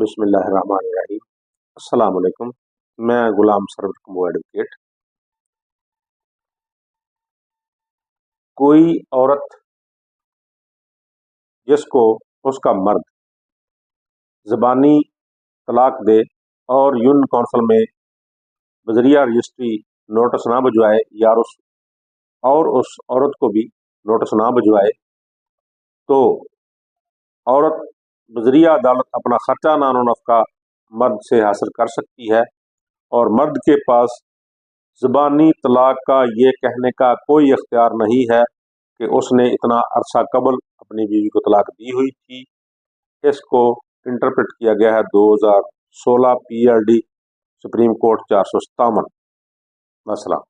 بسم اللہ الرحمن الرحیم۔ السلام علیکم، میں غلام سرور کمبو ایڈوکیٹ۔ کوئی عورت جس کو اس کا مرد زبانی طلاق دے اور یونین کونسل میں بذریعہ رجسٹری نوٹس نہ بھجوائے یا اس عورت کو بھی نوٹس نہ بھجوائے تو عورت بذریعہ عدالت اپنا خرچہ نان و نفقہ مرد سے حاصل کر سکتی ہے، اور مرد کے پاس زبانی طلاق کا یہ کہنے کا کوئی اختیار نہیں ہے کہ اس نے اتنا عرصہ قبل اپنی بیوی کو طلاق دی ہوئی تھی۔ اس کو انٹرپریٹ کیا گیا ہے 2016 PRD سپریم کورٹ 457 مسئلہ۔